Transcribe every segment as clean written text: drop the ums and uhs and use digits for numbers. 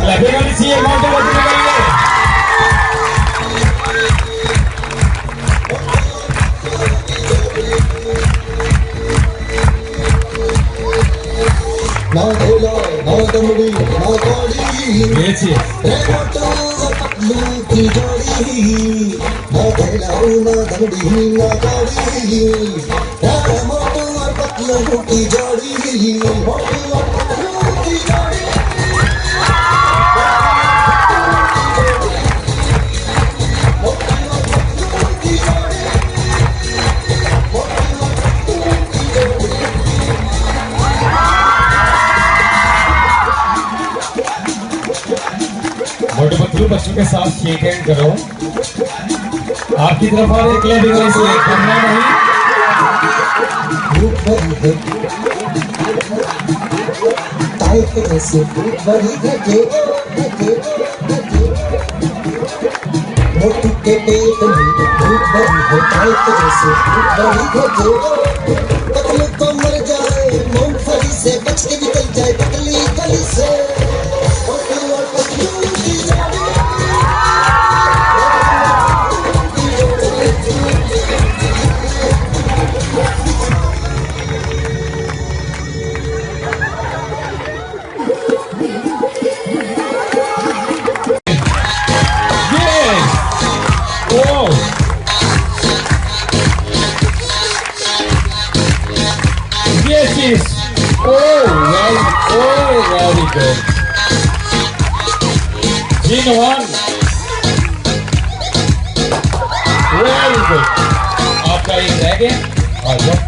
लगेगा नहीं चाहिए मौके पर निकालिए। ना ढोला ना दमड़ी ना गाड़ी ये चीज पतलू की जोड़ी ना ढोला ना दमड़ी ना गाड़ी मोटू और पतलू की जोड़ी मोटू और पतलू की जोड़ी मोटे पतलू बच्चों के साथ शेक हैंड करो। आपकी तरफ और एक क्लैपिंग इसलिए करना नहीं। मोटू के पेट में भूख भरी है टाइट जैसे बड़ी घटे पतलू तो मर जाए मूंगफली से बच के निकल जाए पतली गली से मोटू और पतलू की जोड़ी Very good. Gene one. Very good. आपका एक रह गया। आ जाओ।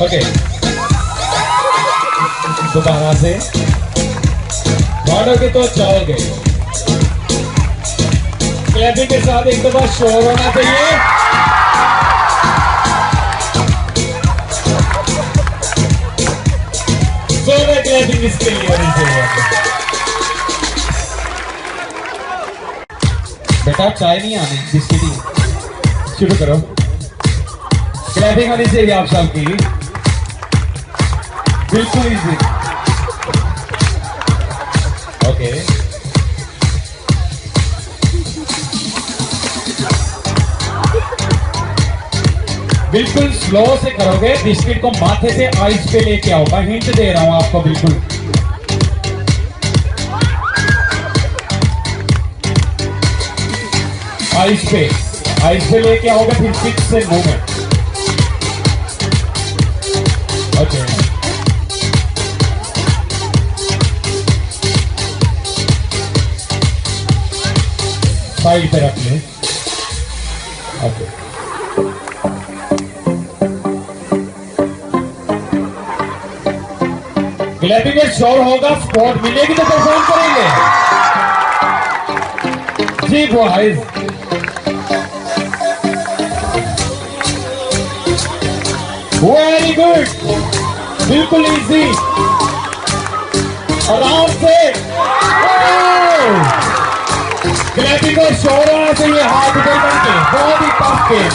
Okay. दोबारा से दौड़ोगे तो जाओगे। क्लैपिंग के साथ एक दफा शोर होना चाहिए। जोरदार क्लैपिंग इसके लिए होनी चाहिए। बेटा चाय नहीं आनी, बिस्किट ही। शुरू करो। क्लैपिंग होनी चाहिए आप सबकी। बिल्कुल इजी। ओके बिल्कुल स्लो से करोगे। बिस्किट को माथे से आइस पे लेके आओ। मैं हिंट दे रहा हूं आपको। बिल्कुल आइस पे लेके आओगे फिर सिक्स से मुंह में। ओके साइड पे रख ले। ओके क्लैपिंग में शोर होगा। स्पॉट मिलेगी तो परफॉर्म करेंगे। जी बॉयज वेरी गुड। बिल्कुल इजी। आराम से। क्लैपिंग में शोर होना चाहिए। हाथ ऊपर करके। बहुत ही टफ गेम।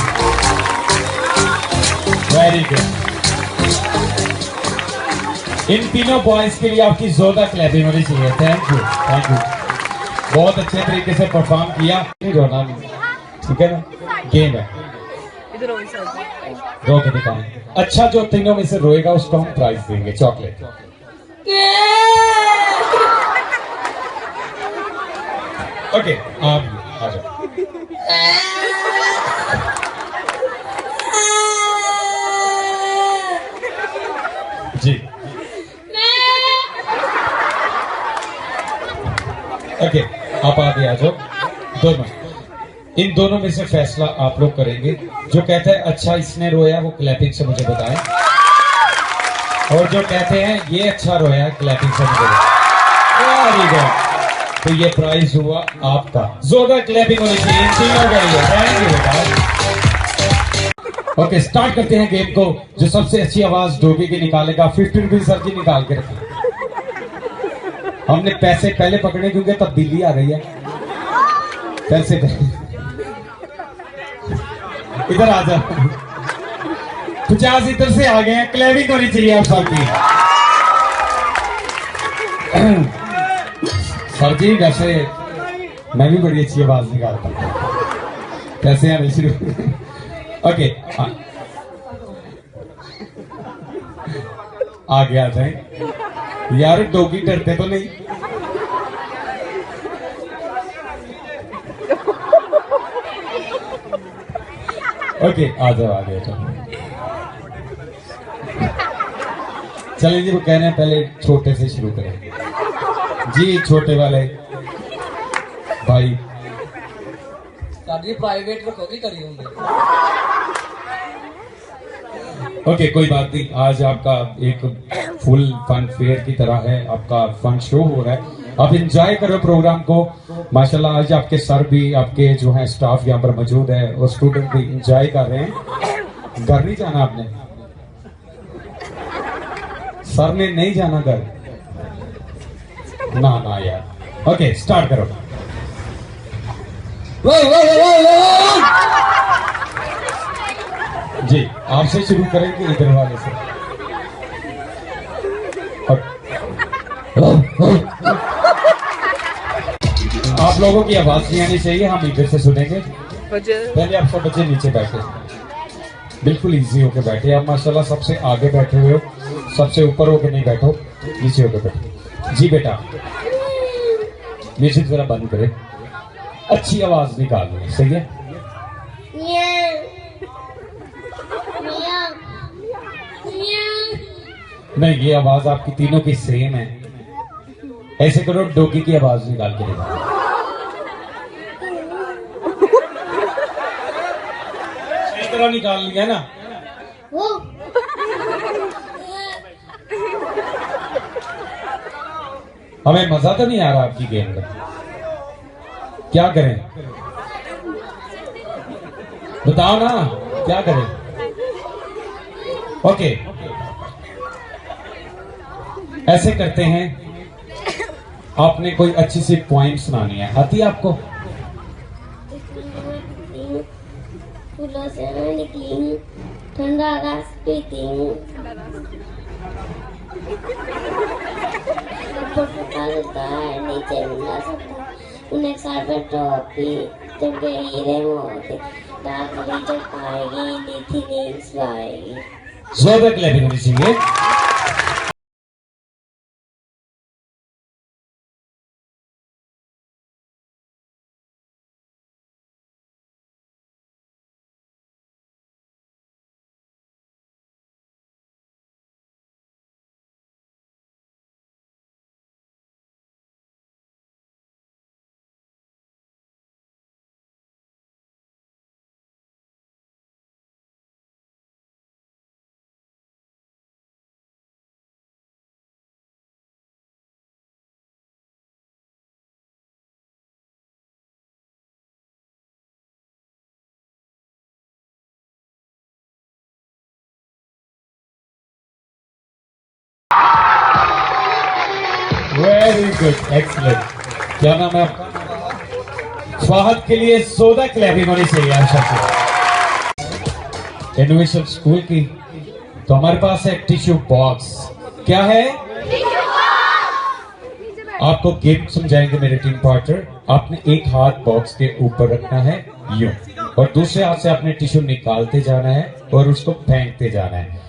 Very good. इन तीनों बॉयज के लिए आपकी जोरदार क्लैपिंग होनी चाहिए। Thank you thank you. बहुत अच्छे तरीके से परफॉर्म किया। नहीं रोना नहीं, ठीक है ना, गेम है। रो के दिखाएं। अच्छा जो तीनों में से रोएगा उसको हम प्राइज देंगे, चॉकलेट। ओके आप आ जाओ। जी ओके आप आगे आ जाओ। दोनों इन दोनों में से फैसला आप लोग करेंगे। जो कहता है अच्छा इसने रोया वो क्लैपिंग से मुझे बताएं, और जो कहते हैं ये अच्छा रोया क्लैपिंग से मुझे बताएं। तो ये प्राइज हुआ आपका। जोरदार क्लैपिंग होनी चाहिए इन तीनों के लिए। थैंक यू बेटा। ओके स्टार्ट करते हैं गेम को। जो सबसे अच्छी आवाज डोगी की निकालेगा 50 रुपीज सर जी निकाल के रखिए। हमने पैसे पहले पकड़े क्योंकि तब्दीली आ गई है। पैसे इधर आ जाओ। 50 इधर से आ गए हैं, क्लैपिंग होनी चाहिए आप सबकी। सर जी वैसे मैं भी बड़ी अच्छी आवाज निकालता हूँ, कैसे आने शुरू। ओके आगे आ जाए यार, डॉगी डरते तो नहीं? ओके आ जाओ आगे आ जाओ। चलिए जी, वो कह रहे हैं पहले छोटे से शुरू करें जी। छोटे वाले भाई प्राइवेट रखोगे करी होंगे। ओके कोई बात नहीं, आज आपका एक फुल फन फेयर की तरह है, आपका फन शो हो रहा है, आप एंजॉय करो प्रोग्राम को। माशाल्लाह आज आपके सर भी, आपके जो है स्टाफ यहाँ पर मौजूद है और स्टूडेंट भी एंजॉय कर रहे हैं। घर नहीं जाना आपने? सर ने नहीं जाना घर? ना ना यार। ओके स्टार्ट करो। जी आपसे शुरू करेंगे, इधर वाले से। आप लोगों की आवाज नहीं आनी चाहिए, हम इधर से सुनेंगे। पहले आप सब बच्चे नीचे बैठे, बिल्कुल इजी होके बैठे। आप माशाल्लाह सबसे आगे बैठे हुए हो, सबसे ऊपर होके नहीं बैठो, नीचे होके बैठो। जी बेटा म्यूजिक जरा बंद करें, अच्छी आवाज निकालनी है, सही है? नहीं ये आवाज आपकी तीनों की सेम है। ऐसे करो, डॉगी की आवाज निकाल के निकालो। सही तरह निकाल लिया ना? हमें मजा तो नहीं आ रहा आपकी गेम का, क्या करें बताओ ना, क्या करें? ओके ऐसे करते हैं, आपने कोई अच्छी सी पॉइंट सुनानी है, आती है आपको? फूलों से मैं निकली, ठंडा रस पीती हूँ, पता लगता है नीचे मिला सकता, उन्हें सर पर टोपी जब गई हीरे मोती, रात में जब आएगी नीति नींद आएगी। जोरदार क्लैपिंग होनी चाहिए। Very good, excellent. क्या नाम है आपका? स्वागत के लिए जोरदार क्लैपिंग होनी चाहिए आशा से। इनोवेशन स्कूल की तो हमारे पास है टिश्यू बॉक्स। क्या है? आपको गेम समझाएंगे मेरे टीम पार्टनर। आपने एक हाथ बॉक्स के ऊपर रखना है यूं, और दूसरे हाथ से आपने टिश्यू निकालते जाना है और उसको फेंकते जाना है।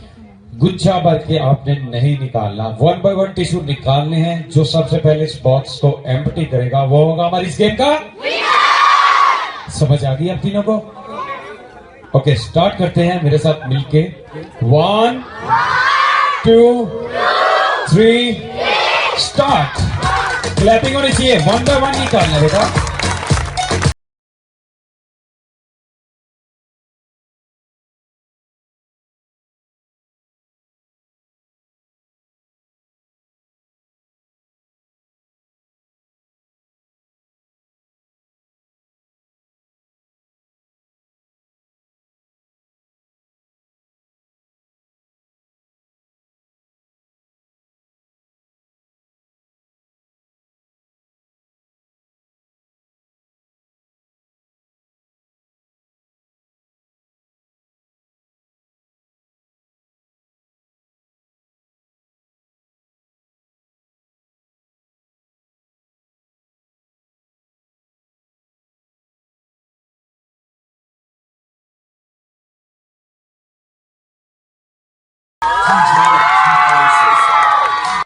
गुच्छा भर के आपने नहीं निकालना, 1 बाय 1 टिश्यू निकालने हैं। जो सबसे पहले इस बॉक्स को एम्प्टी करेगा वो होगा हमारी इस गेम का। समझ आ गई आप तीनों को? ओके स्टार्ट करते हैं मेरे साथ मिलके। 1 2 3 स्टार्ट। क्लैपिंग होनी चाहिए, 1 बाय 1 निकालना बेटा।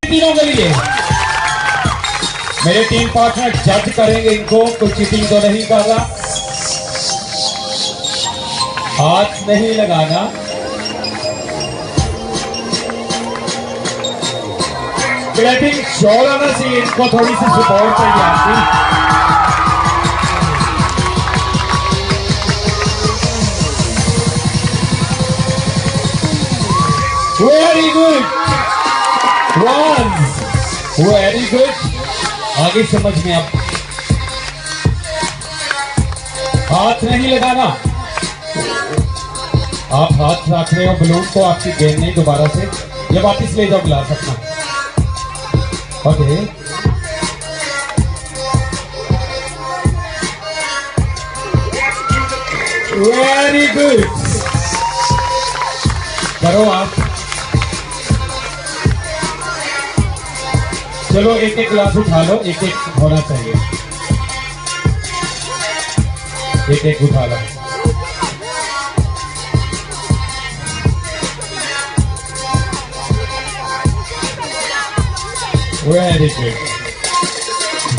तीनों के लिए मेरे टीम पार्टनर जज करेंगे इनको, कोई चीटिंग तो नहीं कर रहा, हाथ नहीं लगाना। क्लैपिंग शोर आना चाहिए, इनको थोड़ी सी सपोर्ट चाहिए आपकी। Very good, one, very good. आगे समझ में आप हाथ नहीं लगाना, आप हाथ रख रहे हो बलून को, आपकी गेंद नहीं दोबारा से, ये वापिस ले जाओ गिला सकना। ओके, वेरी गुड, करो आप। चलो एक एक गिलास उठा लो, एक एक होना चाहिए, एक एक उठा लो। वेरी गुड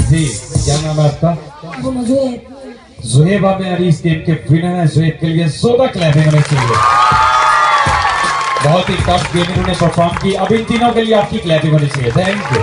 जी, क्या नाम है आपका? जुहेब हमारी इस गेम के विनर है। जुहेब के लिए 14 क्लैपिंग होनी चाहिए, बहुत ही टफ गेम इन्होंने परफॉर्म की। अब इन तीनों के लिए आपकी क्लैपिंग होनी चाहिए। Thank you.